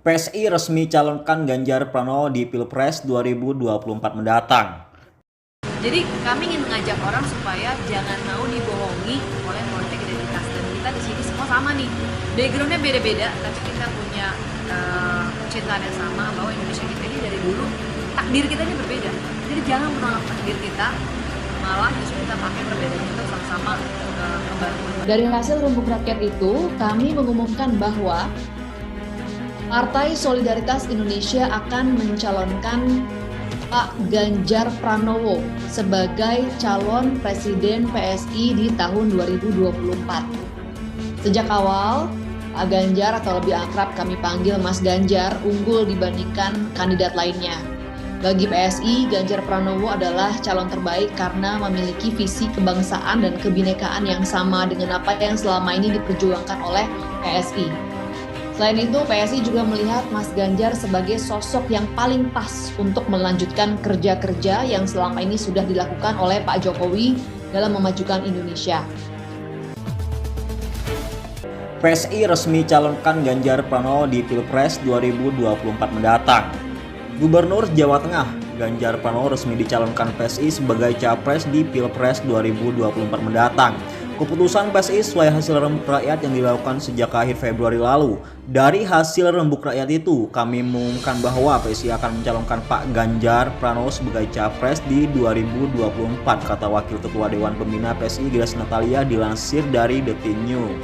PSI resmi calonkan Ganjar Pranowo di Pilpres 2024 mendatang. Jadi kami ingin mengajak orang supaya jangan mau dibohongi oleh politik identitas, dan kita di sini semua sama nih. Backgroundnya beda-beda, tapi kita punya kecintaan yang sama bahwa Indonesia kita ini dari dulu takdir kita ini berbeda. Jadi jangan menolak takdir kita, malah justru kita pakai perbedaan itu sama-sama membangun. Dari hasil rembuk rakyat itu, kami mengumumkan bahwa Partai Solidaritas Indonesia akan mencalonkan Pak Ganjar Pranowo sebagai calon presiden PSI di tahun 2024. Sejak awal, Pak Ganjar atau lebih akrab kami panggil Mas Ganjar unggul dibandingkan kandidat lainnya. Bagi PSI, Ganjar Pranowo adalah calon terbaik karena memiliki visi kebangsaan dan kebinekaan yang sama dengan apa yang selama ini diperjuangkan oleh PSI. Selain itu, PSI juga melihat Mas Ganjar sebagai sosok yang paling pas untuk melanjutkan kerja-kerja yang selama ini sudah dilakukan oleh Pak Jokowi dalam memajukan Indonesia. PSI resmi calonkan Ganjar Pranowo di Pilpres 2024 mendatang. Gubernur Jawa Tengah, Ganjar Pranowo resmi dicalonkan PSI sebagai capres di Pilpres 2024 mendatang. Keputusan PSI sesuai hasil rembuk rakyat yang dilakukan sejak akhir Februari lalu. Dari hasil rembuk rakyat itu, kami mengumumkan bahwa PSI akan mencalonkan Pak Ganjar Pranowo sebagai capres di 2024, kata Wakil Ketua Dewan Pembina PSI Grace Natalia dilansir dari Detiknews.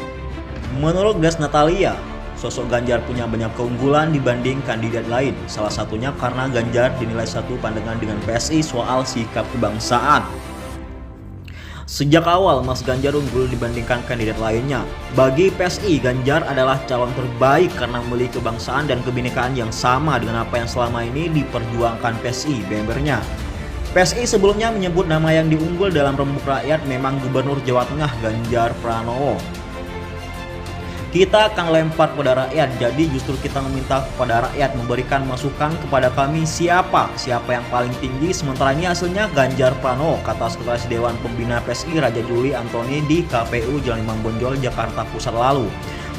Menurut Grace Natalia, sosok Ganjar punya banyak keunggulan dibanding kandidat lain. Salah satunya karena Ganjar dinilai satu pandangan dengan PSI soal sikap kebangsaan. Sejak awal, Mas Ganjar unggul dibandingkan kandidat lainnya. Bagi PSI, Ganjar adalah calon terbaik karena memiliki kebangsaan dan kebinekaan yang sama dengan apa yang selama ini diperjuangkan PSI, membernya. PSI sebelumnya menyebut nama yang diunggul dalam rembuk rakyat memang Gubernur Jawa Tengah Ganjar Pranowo. Kita akan lempar kepada rakyat, jadi justru kita meminta kepada rakyat memberikan masukan kepada kami siapa yang paling tinggi, sementara ini hasilnya Ganjar Pranowo, kata Sekretaris Dewan Pembina PSI Raja Juli Antoni di KPU Jalan Imam Bonjol, Jakarta Pusat lalu.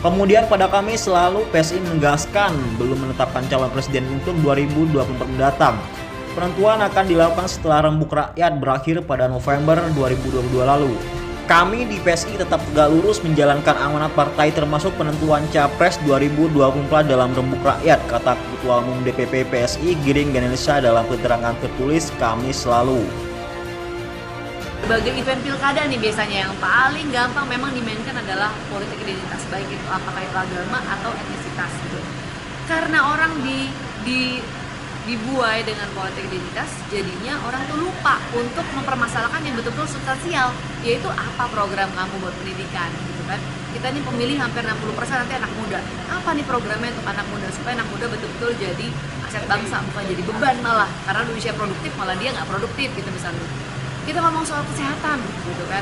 Kemudian pada kami selalu PSI menegaskan belum menetapkan calon presiden untuk 2024 mendatang. Penentuan akan dilakukan setelah rembuk rakyat berakhir pada November 2022 lalu. Kami di PSI tetap tegak lurus menjalankan amanat partai termasuk penentuan Capres 2024 dalam rembuk rakyat, kata Ketua Umum DPP PSI Giring Ganesha dalam keterangan tertulis Kamis lalu. Sebagai event pilkada nih biasanya yang paling gampang memang dimainkan adalah politik identitas, baik itu apakah itu agama atau etnisitas gitu. Karena orang dibuai dengan politik identitas, jadinya orang tuh lupa untuk mempermasalahkan yang betul-betul substansial, yaitu apa program kamu buat pendidikan gitu kan. Kita nih pemilih hampir 60% nanti anak muda. Apa nih programnya untuk anak muda supaya anak muda betul-betul jadi aset bangsa, bukan jadi beban malah. Karena di usia produktif malah dia nggak produktif gitu misalnya. Kita ngomong soal kesehatan gitu kan.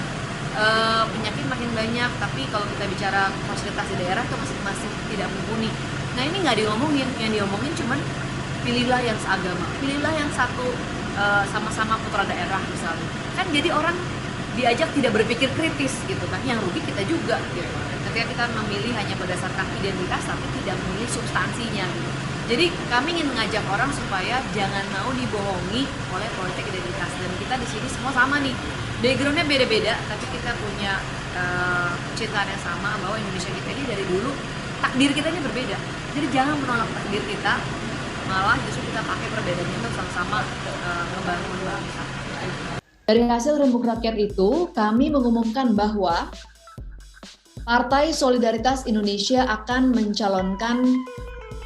Penyakit makin banyak, tapi kalau kita bicara fasilitas di daerah tuh masih tidak mumpuni. Nah ini nggak diomongin, yang diomongin cuman pilihlah yang seagama, pilihlah yang satu sama-sama putra daerah misalnya. Kan jadi orang diajak tidak berpikir kritis gitu kan, yang rugi kita juga gitu. Ketika kita memilih hanya berdasarkan identitas tapi tidak memilih substansinya gitu. Jadi kami ingin mengajak orang supaya jangan mau dibohongi oleh politik identitas, dan kita di sini semua sama nih. Backgroundnya beda-beda, tapi kita punya kecintaan yang sama bahwa Indonesia kita ini dari dulu takdir kita ini berbeda. Jadi jangan menolak takdir kita, malah justru kita pakai perbedaan itu sama-sama membangun bangsa. Dari hasil rembuk rakyat itu, kami mengumumkan bahwa Partai Solidaritas Indonesia akan mencalonkan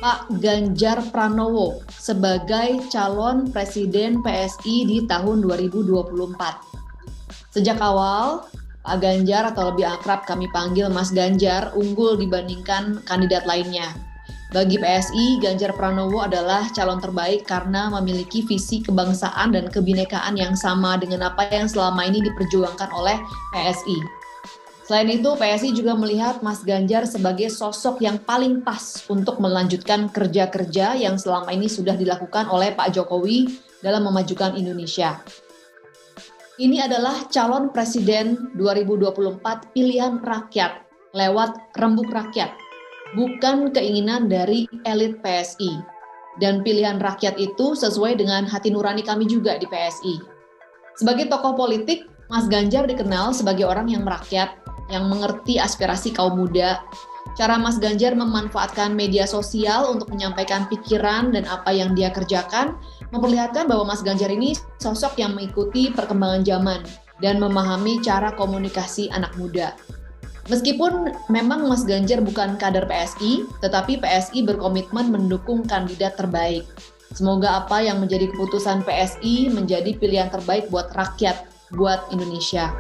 Pak Ganjar Pranowo sebagai calon presiden PSI di tahun 2024. Sejak awal, Pak Ganjar atau lebih akrab kami panggil Mas Ganjar unggul dibandingkan kandidat lainnya. Bagi PSI, Ganjar Pranowo adalah calon terbaik karena memiliki visi kebangsaan dan kebinekaan yang sama dengan apa yang selama ini diperjuangkan oleh PSI. Selain itu, PSI juga melihat Mas Ganjar sebagai sosok yang paling pas untuk melanjutkan kerja-kerja yang selama ini sudah dilakukan oleh Pak Jokowi dalam memajukan Indonesia. Ini adalah calon presiden 2024 pilihan rakyat lewat rembuk rakyat. bukan keinginan dari elit PSI. Dan pilihan rakyat itu sesuai dengan hati nurani kami juga di PSI. Sebagai tokoh politik, Mas Ganjar dikenal sebagai orang yang merakyat, yang mengerti aspirasi kaum muda. Cara Mas Ganjar memanfaatkan media sosial untuk menyampaikan pikiran dan apa yang dia kerjakan, memperlihatkan bahwa Mas Ganjar ini sosok yang mengikuti perkembangan zaman dan memahami cara komunikasi anak muda. Meskipun memang Mas Ganjar bukan kader PSI, tetapi PSI berkomitmen mendukung kandidat terbaik. Semoga apa yang menjadi keputusan PSI menjadi pilihan terbaik buat rakyat, buat Indonesia.